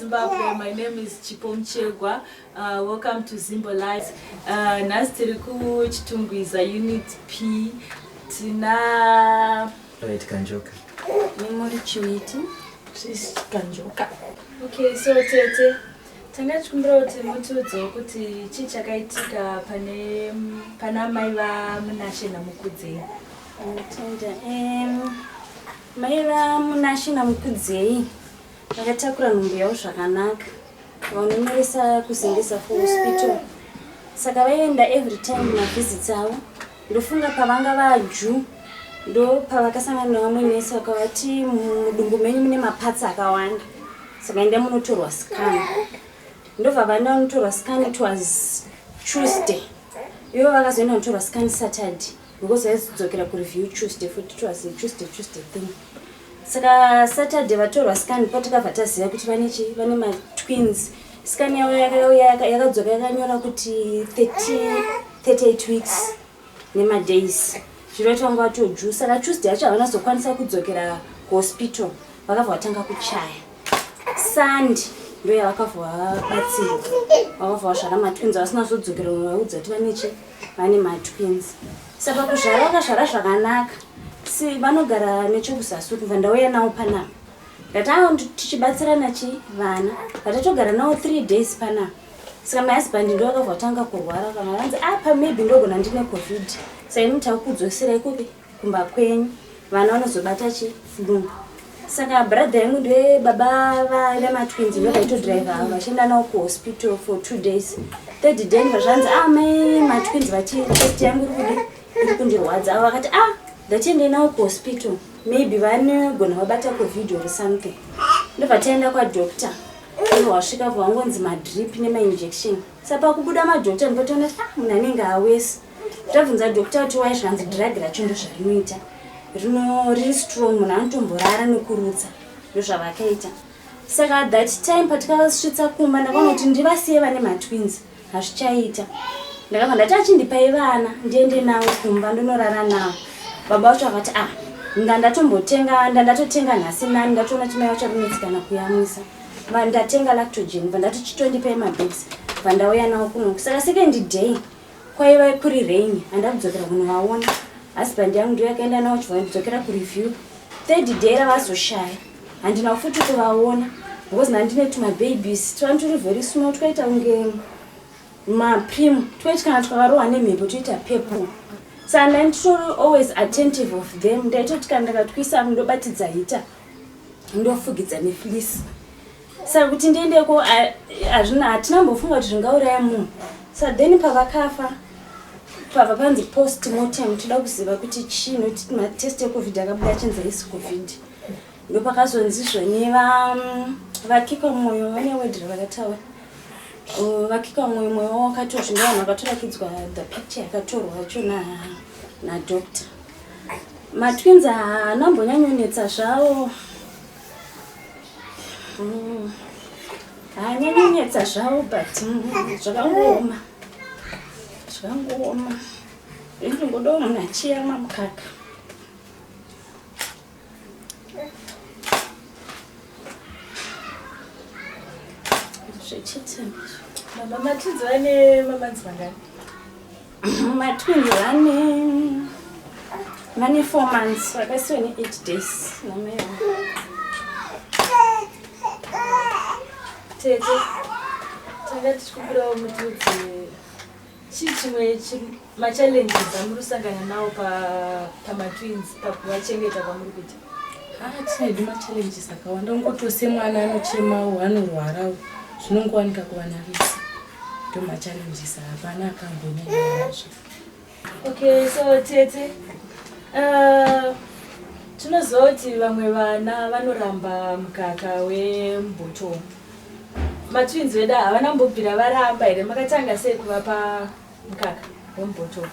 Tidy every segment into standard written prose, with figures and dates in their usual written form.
Zimbabwe. My name is Chipom Chegwa. Welcome to Zimbo Live. Nhasi tiri kuChitungwiza Unit P. Tina Right, Kanjoka. Memory Chiwiti. She's Kanjoka. Okay, so Tete, tanga chikumbira kuti mutiudze kuti chii chakaitika pana mai vaMunashe naMukudzei. Mai vaMunashe naMukudzei vakatakura nhumbu yavo zvakanaka, vanomeresa kuzendesa kuhospital. Saka vaienda every time mavisits avo. Ndofunga pavanga vaJu ndo pavakasangana nevamwe nesi vakavati mudumbu menyu mune mapatsi akawanda, saka enda munotorwa scan. Ndobva vaenda munotorwa scan. It was Tuesday. Ivo vakazoenda munotorwa scan Saturday because vaizodzokera kureview Tuesday futi. It was a Tuesday thing. Saka Saturday vatorwa scan patakabva taziva kuti vane ma-twins. Scan yavo yakadzoka yakanyora kuti 38 weeks nemadays. Zvinoita kunga vatoJu. Saka Tuesday yacho havanazokwanisa kudzokera kuhospital, vakabva vatanga kuchaya. Sunday ndo yavakabva vabatsirwa, vakabva vasvara ma-twins. Vasina kuzodzokera umwe vaudza kuti vane ma-twins. Saka kuzvara vakazvara zvakanaka. Si vanogara nechekusasuri, kubva ndauya navo panapa. Ndatanga tichibatsirana vana. Vatatogara navo 3 days panapa. Saka my husband ndo akabva atanga kurwara, kana vanzi apa maybe ndogona ndine COVID. Saka inotaura kudzosera ikupi kumba kwenyu, vana vanozobata flu. Saka brother yangu ndiye baba vama-twins vakaitodriver vachienda navo kuhospital for 2 days. 3rd day ndazvanzi mai ma-twins vati chest yangu iri kundirwadza. Avo vakati ndatiende navo kuhospital, maybe vanogona vabata COVID or something. Ndobva taenda kwadoctor. Wasvika vangonzi madrip nemainjection. Saka pakubuda madoctor ndikatoona munhu anenge awesi. Tabvunza doctor kuti wai zvanzi drug racho ndo zvarinoita, riri strong, munhu anotomborara nekurutsa. Ndo zvavakaita. Saka that time patakasvitsa kumba ndakaona kuti ndivasiye vane ma-twins hazvichaita. Ndakabva ndati achindipai vana ndiende navo kumba ndonorara navo. Baba vacho akati ndatotenga nhasi nani, ndatoona chimai vacho rinetsikana kuyamwisa. Ndatenga lactogen, vandati chitondipai mabebs, vandauya navo kuno. Saka second day kwaiva kuri rain, handakudzokera kunovaona. Husband yangu ndiyo yakaenda navo chivana kudzokera kureview. 3rd day ravazoshaya, handina futi kuvaona because ndandine tumababies turi very small, twaita kunge maprim, twaiti kana twakarohwa nemhepo toita purple. Saka ndanditori always attentive of them. Ndaitoti kana ndakatwisa ndobatidza hita ndofugidza nefleece. Saka kuti ndiendeko hatina mbofunga kuti zvingauraya munhu. Saka then pavakafa, pabva panzi post mortem, toda kuziva kuti chii, nokuti matest eCovid akabuda achinzi haisi COVID. Ndopakazonzizve nevakika mwoyo, vane wedhi ravakataura. Vakika mwoyo wavo wakatozvinga vanhu vakatorakidzwa the picture yakatorwa yacho nadoctor. Ma-twins haanambonyanyonetsa zvavo. Haanyanyonetsa zvavo but zvakangooma. Ndingodawo munhu achiyamwa mukaka. Ma-twins vane mamanzi vangani? Ma-twins vane 4 months, vakasiwa ne8 days namai vangu. Tete, tanga tichikumbirawo mutiudze chii chimwe ma-challenges amuri kusangana nawo pama-twins pakuvachengeta kwamuri kuita? Tinaidi ma-challenges akawanda. Ungotose mwana anochemawo, anorwarawo, zvinongowanika kuvana vese. Ndo ma-challenges hapana akambonyanya nazvo. Okay, so Tete, tinoziva kuti vamwe vana vanoramba mukaka wemboto. Ma-twins vedu havana mbobvira varamba here? Makatanga sei kuvapa mukaka wemboto?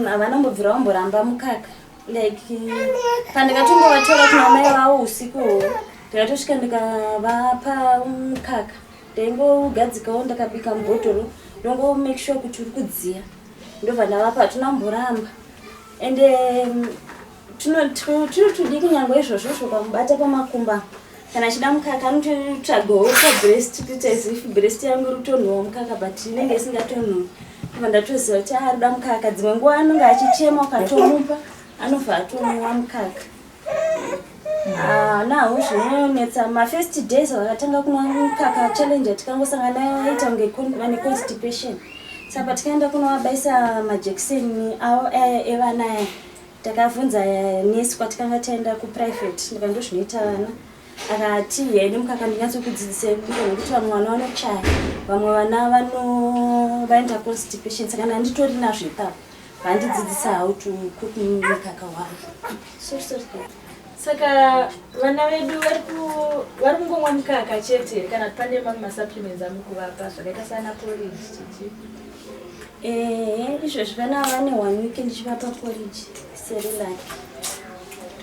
Havana mbobvira vamboramba mukaka. Like pandikatongovatora kuna mai vavo usiku, ndikatosvika ndikavapa mukaka, ndaingogadzikawo ndakabika mubhotoro, ndongo make sure kuti uri kudziya. Ndobva ndavapa, hatuna mboramba. Ende tunotudiki nyangwe izvozvo ukamubata pamakumba kana achida mukaka anototsvagawo pabreast kuita as if breast yangu rutonhuwa mukaka but inenge isingatonhuwi iva ndatoziva kuti arida mukaka. Dzimwe nguva anenge achichema ukatomupa anobva atonhuwa mukaka. Naho zvinonetsa mafirst days vakatanga kunwa mukaka challenge atikangosangana nayo aita kunge vane constipation. Saka tikaenda kunovabaisa majekiseni avo evana aya takavhunza nesi kwatikanga taenda kuprivate ndikando zvinoita vana akati yaini mukaka ndinatsokudzidzisei nekuti vamwe vana vanochaya vamwe vana vaenda constipation saka nanditori nazvo ipapo vandidzidzisa how to cook mukaka wavo. Saka vana vedu vari kungomwa mukaka chete kana pane mamwe masupplements amukuvapa zvakaita sana porridge chichi? Izvozvo vana vane 1 week ndichivapa porridge cerelac.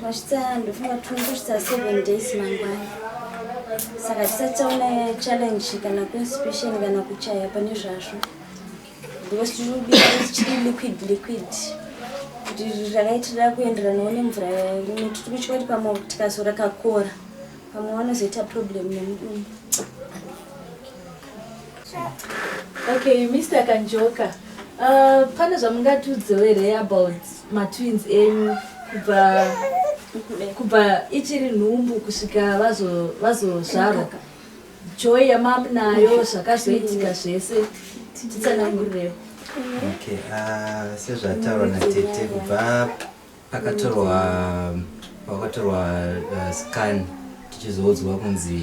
Twasvitsa ndofunga kusvitsa 7 days mangwana. Saka tisati taona challenge kana constipation kana kuchaya pane zvazvo. Because tichiri liquid kuti zvakaitira kuenderanawo nemvura tikutyati pamwe tikazora kakora pamwe vanozoita problem nemudumbu. Okay, Mr. Kanjoka, pane zvamungatiudzewo here about matwins enyu kubva ichiri nhumbu kusvika vazozvarwa? Joy yamam nayo zvakazoitika zvese titsanangurirewo. Okay, sezvataurwa natete kubva pakatorwa scan tichizoudzwa kunzi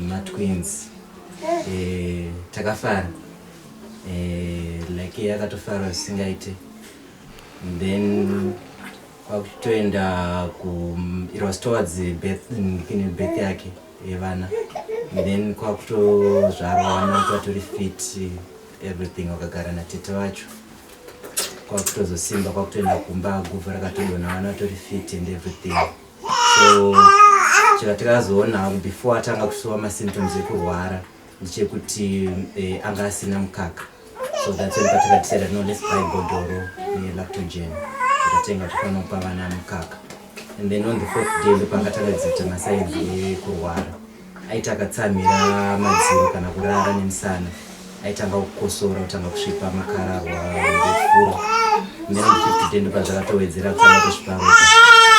matwins takafara like yakatofara zvisingaite. Then kwakutoenda it was towards birth yake yevana. Then kwakutozvarwa vana vatori fit everything wakagara natete wacho. Kwakutozosimba kwakutoenda kumba guvha rakatodona vana vatori fit and everything. So chakatikazoona before atanga kusuwa masymptoms ekurwara ndechekuti anga asina mukaka. So that's when patakatisera no let's buy bhodhoro nelactogen takatenga tifanira kupa vana mukaka. And then on the 4th day ndopakatanga kuita masainzi ekurwara. Aita akatsamira madziro kana kurara nemusana. Aitanga kukosora kutanga kusvipa makararwa ndefuro. Then on the 5th day ndopazvakatowedzera kutanga kusvipa ropa.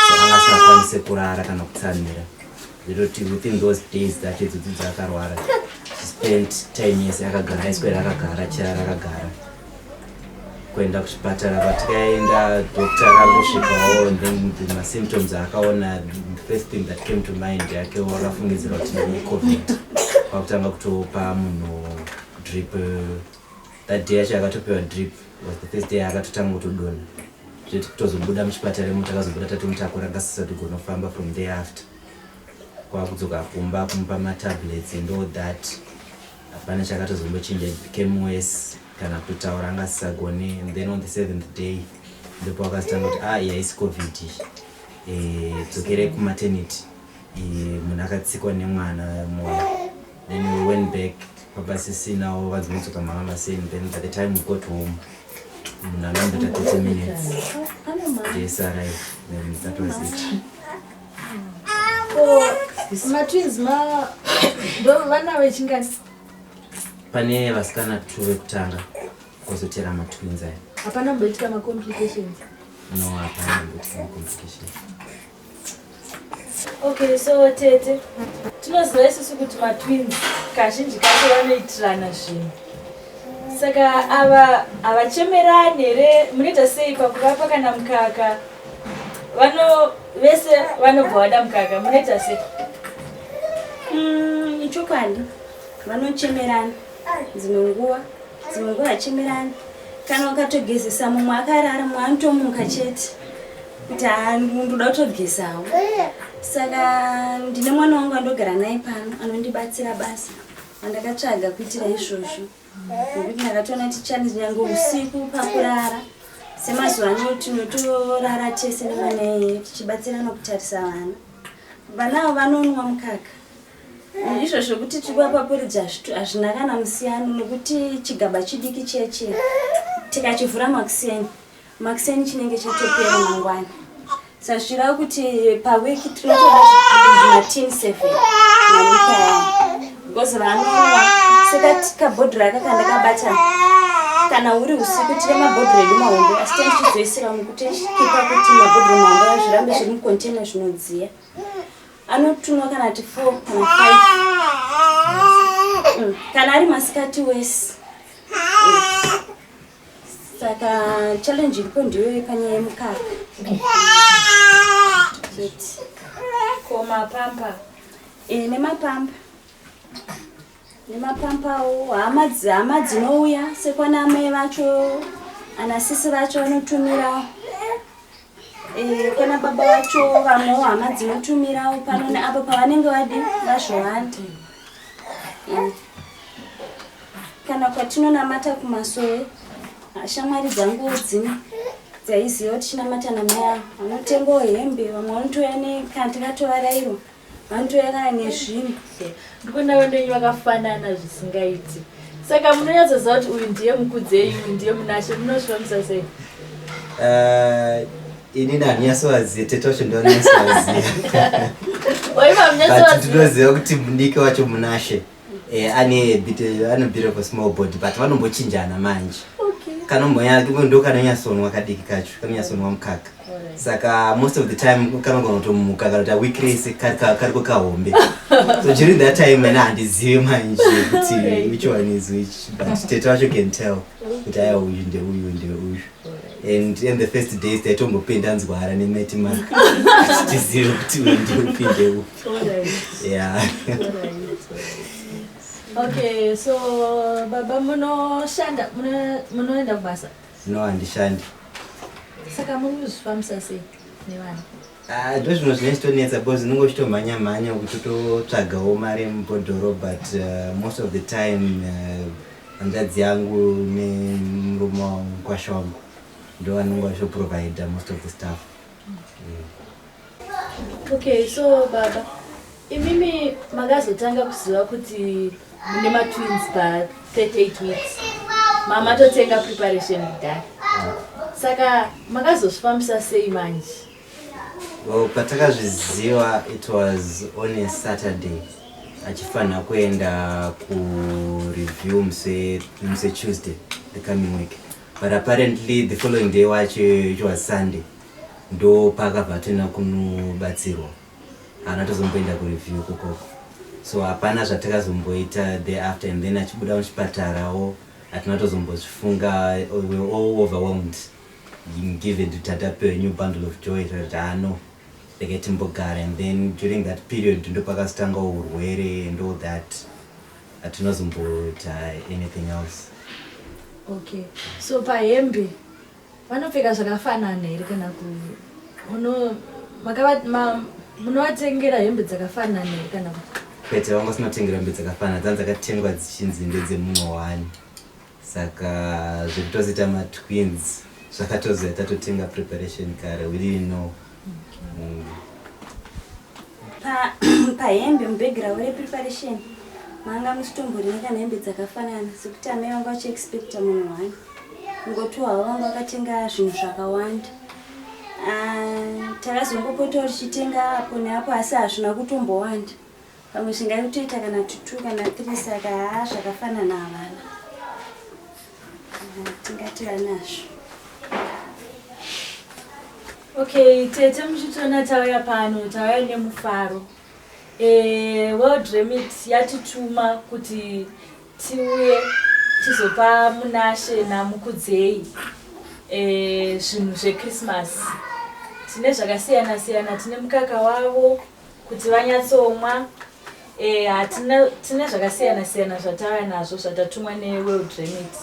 So anga asingakwanise kurara kana kutsamira. Zviroti within those days that idzodzi dzakarwara she spent 10 years akagara aiswera akagara chara akagara kuenda kuchipatara. Patikaenda doctor akangosvikawo and then the symptoms akaona the first thing that came to mind yake wakafungidzira kuti ni COVID. Kwakutanga kutopa munhu drip. That day yacho akatopewa drip was the first day akatotanga kutodona. Zviti kutozobuda muchipatara takazobuda tatomutakura ngasisa tigonofamba from there after. Kwakudzoka kumba kumupa matablets and all that. Hapana chakatozombochindja, it became worse kana kutaura angasisagone. And then on the 7th day ndipo akazotanga kuti yaisi COVID. Dzokere kumaternity. Munhu akatsikwa nemwana mmoyo. Then we went back papasisinawo vadzimotsoka mama saying then by the time we got home munhu anondota 30 minutes. Yes, arrived. Then that was it. Matwins ndo vana vechingani? Pane vasikana 2 vekutanga kozotera matwins aya. Hapana kumboitika macomplications? No, hapana kumboitika macomplications. Okay, so tete tinoziva isusu kuti matwins kazhinji kacho vanoitirana zvinhu. Saka ava havachemerani here? Munoita sei pakuvapa kana mukaka? Vese vanobva vada mukaka, munoita sei? Ichokwadi vanochemerana dzimwe nguva vachemerana. Kana ukatogezesa mumwe akarara mumwe anotomuka chete kuti ndoda kutogezawo. Saka ndine mwana wangu andogara naye pano anondibatsira basa andakatsvaga kuitira izvozvo nekuti ndakatoona tichallenge nyange usiku pakurara. Semazuva ano tinotorara tese nemwana iye tichibatsirana kutarisa vana. Vanavo vanonwa mukaka. Izvozvo kuti tikuvapa porridge hazvina kana musiyano nokuti chigaba chidiki cheche tikachivhura makiseni chinenge chatopera mangwana. sashira kuti paweki tinotora zvimatin 7 namuka because vanonwa saka kabhodhi rakaka ndakabata kana uri usiku tine mabhodhi edu mahombe asi tenichizoisira mukuti kipa kuti mabhodhi mahombe zvirambe zviri mucontainer zvinodziya anotunwa kana ati 4 kana 5 kana ari masikati wese saka challenge iripo ndiyo panyaya yemukaka komapamba nemapampawo hama dzinouya sekwana amai vacho anasisi vacho vanotumirawo kana baba vacho vamwewo hama dzinotumirawo pano neapo pavanenge vadi vazvowanda kana kwatinonamata kumasove shamwari dzangu dzine dzaiziva kuti chinamata namai vanotengawo hembe vamwe vanotoya nekantikatovarayiro vanotoya kana nezvinhu ndikona vendenyu vakafanana zvisingaiti saka munonyatsoziva kuti uyu ndiye mukudzei uyu ndiye munashe munosvamisa sei ini ndanyatsovaziva tete wacho ndonanyatsovaziva oiva munyatsovaziva ndinoziva kuti mudiki wacho munashe ane bit of a small body but vanombochinjana manje ndo kanonyatsonwa kadiki kacho kanonyatsonwa mukaka saka most of the time kanogona kutomuka kana kuti weekly kariko kahombe so during that time ena handizive manje kuti which one is which but tete wacho can tell kuti aya uyu ndeuyu ndeuyu and in the first days taitombope nzwara nemeti mark tizive kuti uyu ndeupi ndeupi yeah. Okay, so baba munoshanda munoenda kubasa? No, handishandi. Saka muri kuzvifambisa sei nevana? Ndo zvinhu zvinochitonetsa because ndinongochitomhanya kuti totsvagawo mari mubhodhoro but most of the time hanzvadzi yangu nemurume mukwasha wangu ndo vanonga vachiprovide most of the stuff. Okay, so baba imimi makazotanga kuziva kuti mune matwins pa38 weeks mama totenga preparation kudhaya saka makazozvifambisa sei manje? Well, patakazviziva it was on a Saturday achifanira kuenda kureview muse Tuesday the coming week but apparently the following day wacho it was Sunday ndo pakabva toenda kunobatsirwa hana tozomboenda kureview kokoko so hapana zvatakazomboita thereafter and then achibuda muchipatarawo hatina tozombozvifunga we were all overwhelmed given to tatapewa a new bundle of joy kuti no rege timbogara and then during that period ndo pakazotanga urwere and all that hatinozomboita anything else. Okay, so pahembe vanopfeka zvakafanana here kana munovatengera hembe dzakafanana here kana kwete vanga sinotengera hembe dzakafanana dzanzi dzakatengwa dzichinzi ndedzemumwe wani saka zvekutozoita matwins zvakatozoita tatotenga preparation kare we didn't know. Pahembe mubackground repreparation manga musitomborina hembe dzakafanana sekuti amai vanga vachiexpecta munhu wani ngoto havo vanga vakatenga zvinhu zvakawanda takazongopotawo tichitenga apo neapo asi hazvina kutombowanda pamwe zvingaitoita kana 2 kana 3 saka zvakafanana havana tingativa nazvo. Okay, tete muchitona tauya pano tauya nemufaro World Remit yatituma kuti tiuye tizopa munashe namukudzei zvinhu zveChristmas. Tine zvakasiyana siyana, tine mukaka wavo kuti vanyatsomwa tine zvakasiyana siyana zvatauya nazvo zvatatumwa neWorld Remit.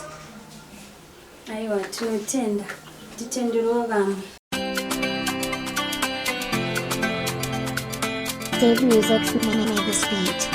Aiwa, tinotenda titenderowo vamwe. Dave Music made this beat.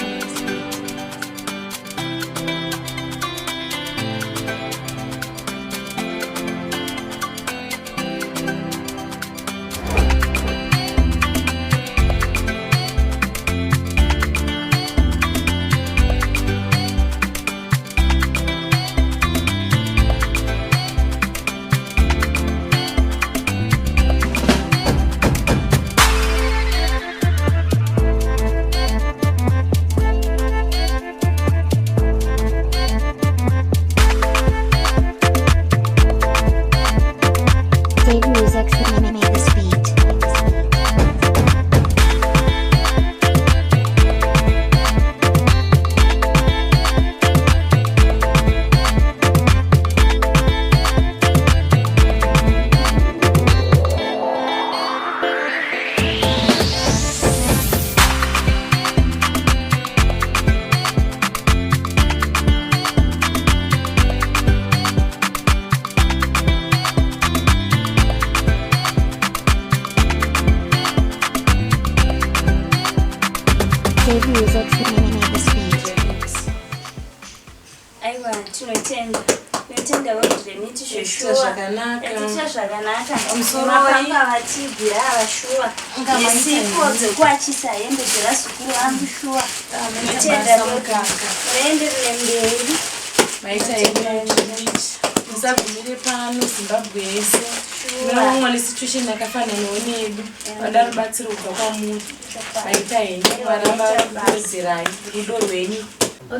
reviews at Foodmama Speed. Aiwa, tinotenda wemutiremiti Zvichita zvakanaka. eticha zvakanaka Pamusoro mapamba vatibvira avashuwa nesipo dzekuachisa hembe dzevazukuru amushuwa tenda muenderere mberi maita emuchiti musabvumire pano Zimbabwe yese nevamwe nesituation yakafananawo nedu vada rubatsiro kubva kwamuri maita henyu maramba kuwedzerai rudo rwenyu